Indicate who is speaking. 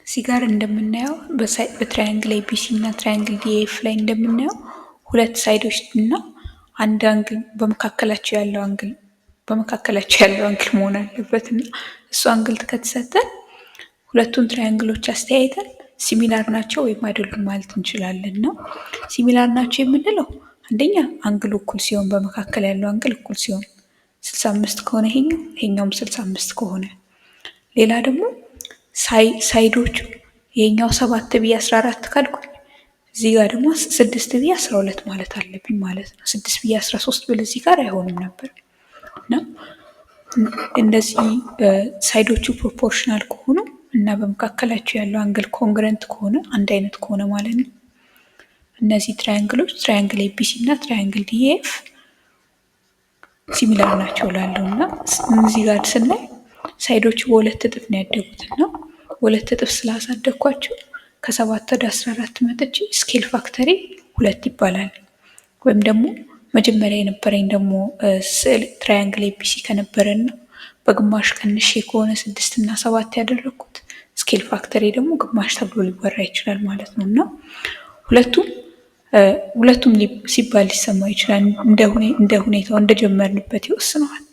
Speaker 1: እዚህ ጋር እንደምናየው በትራያንግል ኤቢሲ እና ትራያንግል ዲኤፍ ላይ እንደምናየው ሁለት ሳይዶች እና አንድ አንግል በመካከላቸው ያለው አንግል መሆን አለበት እና እሱ አንግል ከተሰጠን ሁለቱን ትራያንግሎች አስተያይተን ሲሚላር ናቸው ወይም አይደሉም ማለት እንችላለን ነው። ሲሚላር ናቸው የምንለው አንደኛ አንግሉ እኩል ሲሆን፣ በመካከል ያለው አንግል እኩል ሲሆን 65 ከሆነ ይሄኛውም 65 ከሆነ፣ ሌላ ደግሞ ሳይዶቹ ይሄኛው 7 ብዬ 14 ካልኩኝ እዚህ ጋር ደግሞ 6 ብዬ 12 ማለት አለብኝ ማለት ነው። 6 ብዬ 13 ብል እዚህ ጋር አይሆንም ነበር እና እንደዚህ ሳይዶቹ ፕሮፖርሽናል ከሆኑ እና በመካከላቸው ያለው አንግል ኮንግረንት ከሆነ አንድ አይነት ከሆነ ማለት ነው እነዚህ ትራያንግሎች ትራያንግል ኤቢሲ እና ትራያንግል ዲኤፍ ሲሚላር ናቸው ላለው እና እዚህ ጋር ስናይ ሳይዶቹ በሁለት እጥፍ ነው ያደጉት እና ሁለት እጥፍ ስላሳደግኳቸው ከ7 ወደ 14 መጥቼ ስኬል ፋክተሪ 2 ይባላል። ወይም ደግሞ መጀመሪያ የነበረኝ ደግሞ ስዕል ትራያንግል ኤቢሲ ከነበረና በግማሽ ቀንሼ ከሆነ 6 እና 7 ያደረኩት ስኬል ፋክተሪ ደግሞ ግማሽ ተብሎ ሊወራ ይችላል ማለት ነው እና ሁለቱም ሲባል ሊሰማ ይችላል። እንደ ሁኔታው እንደጀመርንበት ይወስነዋል።